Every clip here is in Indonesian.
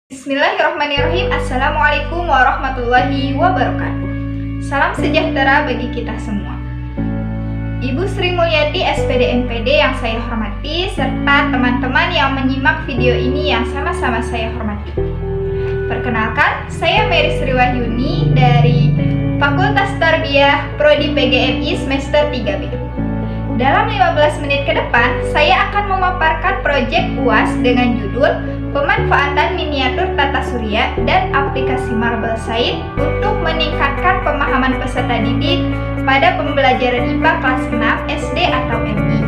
Bismillahirrahmanirrahim. Assalamualaikum warahmatullahi wabarakatuh. Salam sejahtera bagi kita semua. Ibu Sri Mulyati SPD MPD yang saya hormati, serta teman-teman yang menyimak video ini yang sama-sama saya hormati. Perkenalkan, saya Mary Sri Wahyuni dari Fakultas Tarbiyah Prodi PGMI semester 3B. Dalam 15 menit ke depan, saya akan memaparkan proyek UAS dengan judul Pemanfaatan Miniatur Tata Surya dan Aplikasi Marble Saint untuk meningkatkan pemahaman peserta didik pada pembelajaran IPA kelas 6 SD atau MI.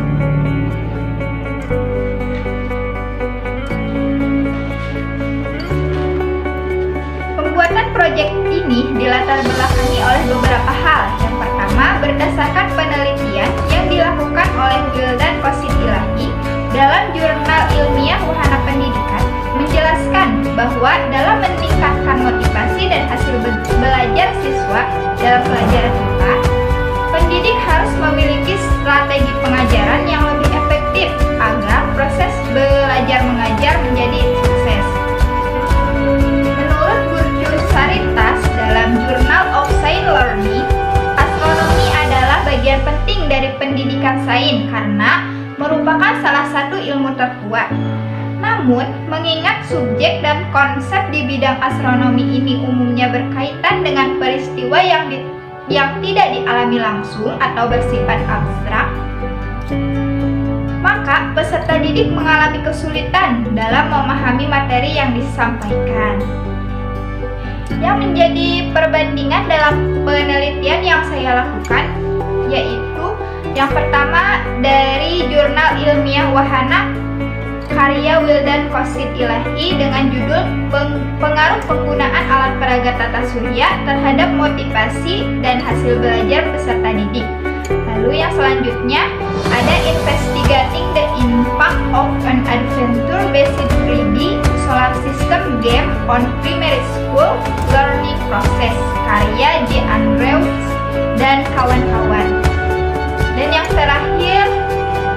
Pembuatan proyek ini dilatar belakangi oleh beberapa hal. Yang pertama, berdasarkan penelitian yang dilakukan oleh Wildan Qasid Ilahi dalam jurnal ilmiah Wahana Pendidikan, menjelaskan bahwa dalam meningkatkan motivasi dan hasil belajar siswa dalam pelajaran IPA, pendidik harus memiliki strategi pengajaran yang lebih efektif agar proses belajar mengajar menjadi sukses. Menurut Burcu Saritas dalam Journal of Science Learning, astronomi adalah bagian penting dari pendidikan sains karena merupakan salah satu ilmu tertua. Namun, mengingat subjek dan konsep di bidang astronomi ini umumnya berkaitan dengan peristiwa yang tidak dialami langsung atau bersifat abstrak, maka peserta didik mengalami kesulitan dalam memahami materi yang disampaikan. Yang menjadi perbandingan dalam penelitian yang saya lakukan yaitu yang pertama dari Jurnal Ilmiah Wahana karya Wildan Qasid Ilahi dengan judul Pengaruh Penggunaan Alat Peraga Tata Surya Terhadap Motivasi dan Hasil Belajar Peserta Didik. Lalu yang selanjutnya ada Investigating the Impact of an Adventure-Based 3D Solar System Game on Primary School Learning Process karya J. Andrews dan kawan-kawan. Dan yang terakhir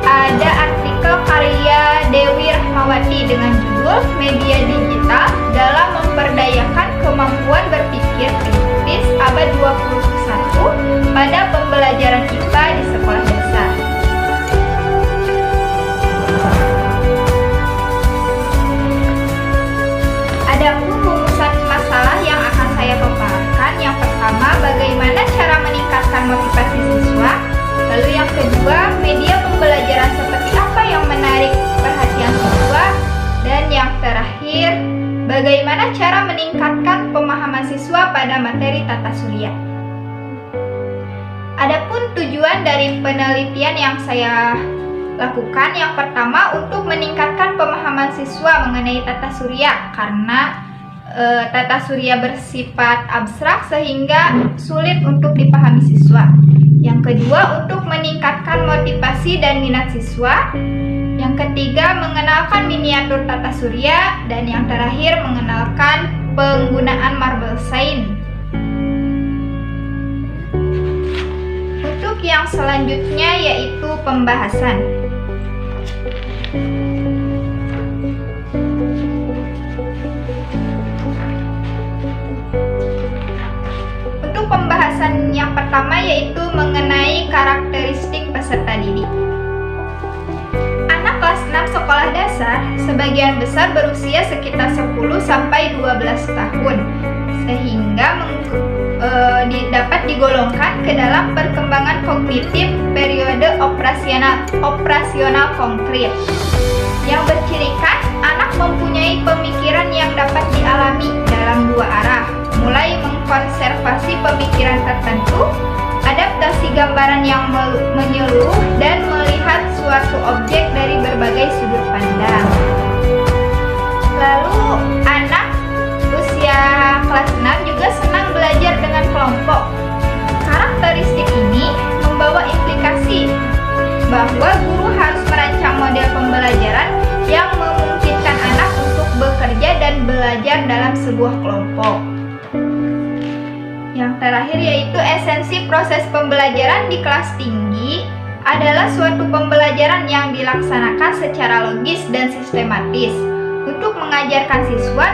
ada artikel karya Dewi Rahmawati dengan judul Media Digital dalam Memperdayakan Kemampuan Berpikir Kritis Abad 21 pada Pembelajaran IPA di Sekolah Dasar. Adapun rumusan masalah yang akan saya paparkan, yang pertama bagaimana cara meningkatkan motivasi siswa. Lalu yang kedua, media pembelajaran seperti apa yang menarik perhatian siswa. Dan yang terakhir, bagaimana cara meningkatkan pemahaman siswa pada materi tata surya. Adapun tujuan dari penelitian yang saya lakukan, yang pertama untuk meningkatkan pemahaman siswa mengenai tata surya karena tata surya bersifat abstrak sehingga sulit untuk dipahami siswa. Yang kedua, untuk meningkatkan motivasi dan minat siswa. Yang ketiga, mengenalkan miniatur tata surya. Dan yang terakhir, mengenalkan penggunaan marble saint. Untuk yang selanjutnya yaitu pembahasan. Pembahasan yang pertama yaitu mengenai karakteristik peserta didik. Anak kelas 6 sekolah dasar sebagian besar berusia sekitar 10 sampai 12 tahun sehingga dapat digolongkan ke dalam perkembangan kognitif periode operasional konkret yang bercirikan anak mempunyai pemikiran yang dapat dialami dalam dua arah, mulai mengkonservasi pemikiran tertentu, adaptasi gambaran yang menyeluruh, dan melihat suatu objek dari berbagai sudut pandang. Lalu anak usia kelas 6 juga senang belajar dengan kelompok. Karakteristik ini membawa implikasi bahwa guru harus merancang model pembelajaran yang memungkinkan anak untuk bekerja dan belajar dalam sebuah kelompok. Yang terakhir yaitu esensi proses pembelajaran di kelas tinggi adalah suatu pembelajaran yang dilaksanakan secara logis dan sistematis untuk mengajarkan siswa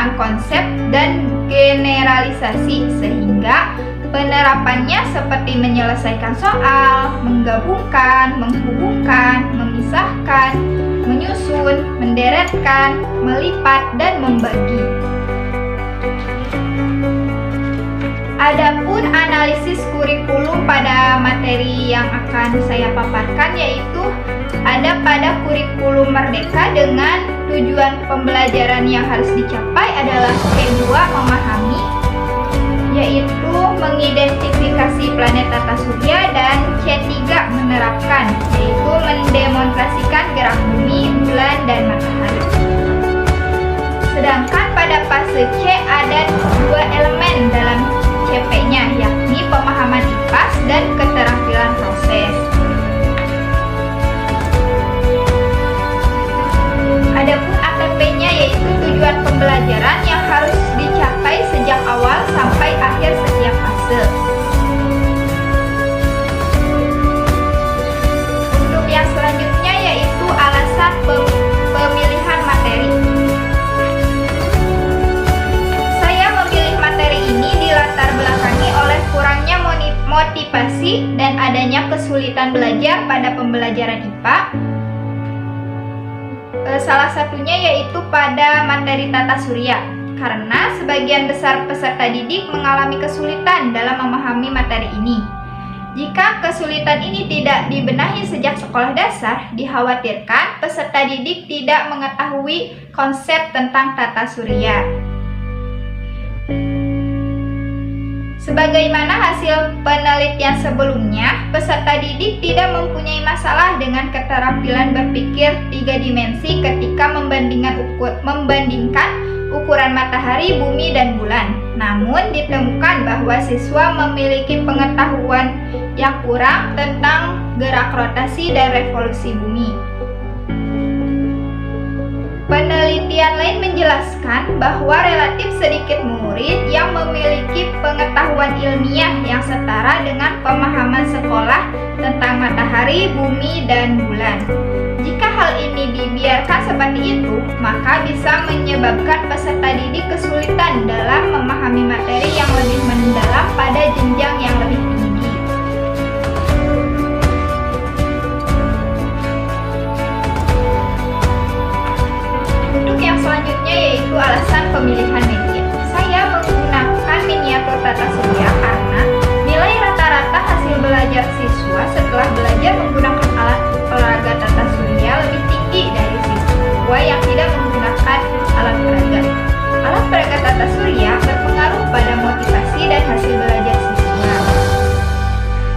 tentang konsep dan generalisasi sehingga penerapannya seperti menyelesaikan soal, menggabungkan, menghubungkan, memisahkan, menyusun, menderetkan, melipat, dan membagi. Adapun analisis kurikulum pada materi yang akan saya paparkan yaitu ada pada kurikulum merdeka dengan tujuan pembelajaran yang harus dicapai adalah C2 memahami, yaitu mengidentifikasi planet tata surya, dan C3 menerapkan, yaitu mendemonstrasikan gerak bumi, bulan, dan matahari. Sedangkan pada fase C ada 2 elemen dalam CP-nya, yakni pemahaman IPAS dan keterampilan proses. Adapun ATP-nya yaitu tujuan pembelajaran yang harus dicapai sejak awal sampai akhir setiap fase. Untuk yang selanjutnya yaitu alasan pemilihan materi. Saya memilih materi ini dilatar belakangi oleh kurangnya motivasi dan adanya kesulitan belajar pada pembelajaran IPA. Salah satunya yaitu pada materi tata surya, karena sebagian besar peserta didik mengalami kesulitan dalam memahami materi ini. Jika kesulitan ini tidak dibenahi sejak sekolah dasar, dikhawatirkan peserta didik tidak mengetahui konsep tentang tata surya. Sebagaimana hasil penelitian sebelumnya, peserta didik tidak mempunyai masalah dengan keterampilan berpikir 3 dimensi ketika membandingkan ukuran matahari, bumi, dan bulan. Namun ditemukan bahwa siswa memiliki pengetahuan yang kurang tentang gerak rotasi dan revolusi bumi. Penelitian lain menjelaskan bahwa relatif sedikit murid yang memiliki pengetahuan ilmiah yang setara dengan pemahaman sekolah tentang matahari, bumi, dan bulan. Jika hal ini dibiarkan seperti itu, maka bisa menyebabkan peserta didik kesulitan dalam memahami materi yang lebih mendalam pada jenjang yang lebih tinggi. Untuk yang selanjutnya yaitu alasan pemilihan media. Saya menggunakan miniatur tata surya karena nilai rata-rata hasil belajar siswa setelah belajar menggunakan alat peraga tata surya lebih tinggi dari siswa yang tidak menggunakan alat peraga. Alat peraga tata surya berpengaruh pada motivasi dan hasil belajar siswa.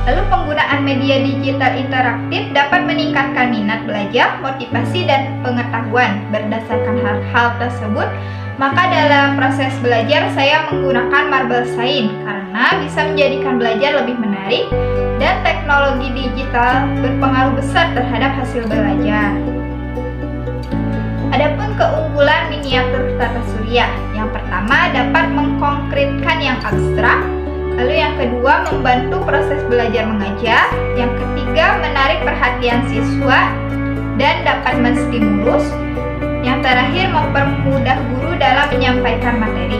Lalu penggunaan media digital interaktif dapat meningkatkan minat belajar, motivasi, dan pengetahuan. Berdasarkan hal tersebut, maka dalam proses belajar saya menggunakan marble sign karena bisa menjadikan belajar lebih menarik dan teknologi digital berpengaruh besar terhadap hasil belajar. Adapun keunggulan miniatur tata surya, yang pertama dapat mengkonkretkan yang abstrak. Lalu yang kedua, membantu proses belajar mengajar. Yang ketiga, menarik perhatian siswa dan dapat menstimulus. Yang terakhir, mempermudah guru dalam menyampaikan materi.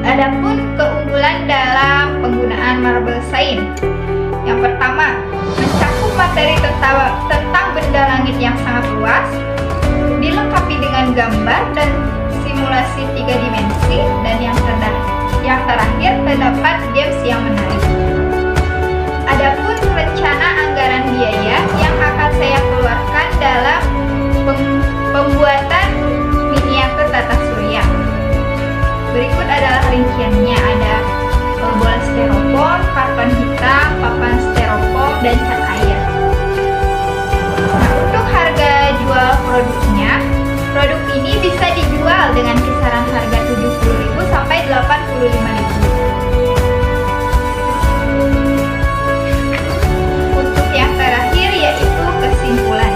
Adapun keunggulan dalam penggunaan marble sign. Yang pertama, mencakup materi tentang benda langit yang sangat luas, dilengkapi dengan gambar dan simulasi 3 dimensi, dan yang terakhir terdapat games yang menarik. Adapun rencana anggaran biaya yang akan saya keluarkan dalam pembuatan miniatur tata surya. Berikut adalah rinciannya, ada bola styrofoam, karton hitam, papan styrofoam, dan cat air. Nah, untuk harga jual produknya, produk ini bisa dijual dengan kisaran harga 70.000 sampai 85.000. Untuk yang terakhir yaitu kesimpulan.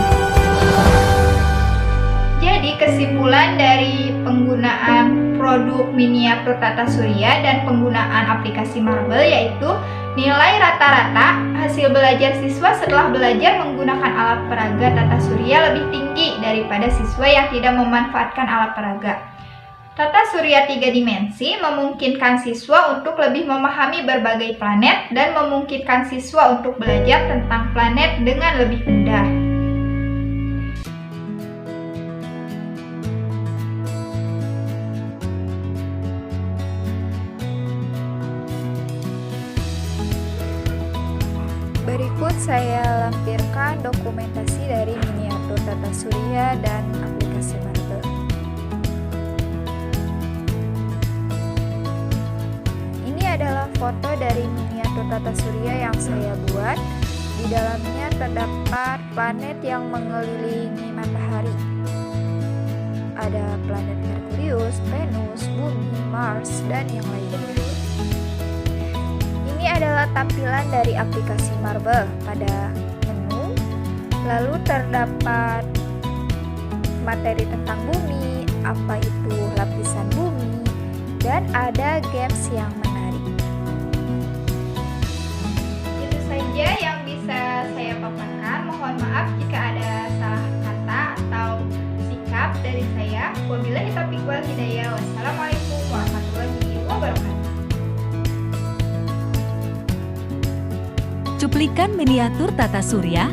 Jadi kesimpulan dari penggunaan produk miniatur tata surya dan penggunaan aplikasi Marble yaitu nilai rata-rata hasil belajar siswa setelah belajar menggunakan alat peraga tata surya lebih tinggi daripada siswa yang tidak memanfaatkan alat peraga. Tata surya 3 dimensi memungkinkan siswa untuk lebih memahami berbagai planet dan memungkinkan siswa untuk belajar tentang planet dengan lebih mudah. Berikut saya lampirkan dokumentasi dari miniatur tata surya dan aplikasi Marble. Ini adalah foto dari miniatur tata surya yang saya buat. Di dalamnya terdapat planet yang mengelilingi matahari. Ada planet Merkurius, Venus, Bumi, Mars, dan yang lainnya. Ini adalah tampilan dari aplikasi Marble. Pada menu, lalu terdapat materi tentang bumi, apa itu lapisan bumi, dan ada games yang menarik. Itu saja yang bisa saya paparkan. Mohon maaf jika ada salah kata atau sikap dari saya. Wabillahi taufiq wal hidayah. Wassalamualaikum warahmatullahi wabarakatuh. Cuplikan miniatur tata surya.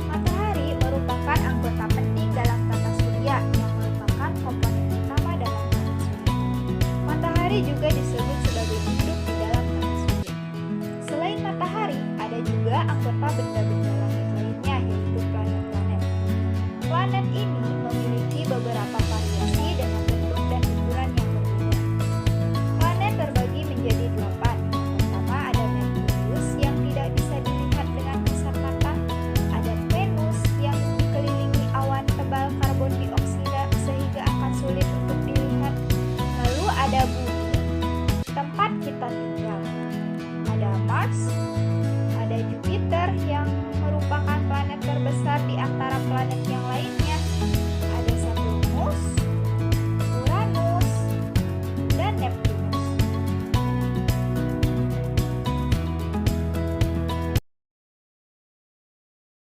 Matahari merupakan anggota penting dalam tata surya yang merupakan komponen utama dalam tata surya. Matahari juga disebut sebagai induk di dalam tata surya. Selain matahari, ada juga anggota benda-benda langit lainnya, yaitu planet-planet. Planet ini memiliki beberapa variasi dengan bentuk dan ukuran yang berbeda. Planet terbagi menjadi 8. Pertama ada Merkurius yang tidak bisa dilihat dengan kasat mata. Ada Venus yang dikelilingi awan tebal karbon dioksida sehingga akan sulit untuk dilihat. Lalu ada Bumi, tempat kita tinggal. Ada Mars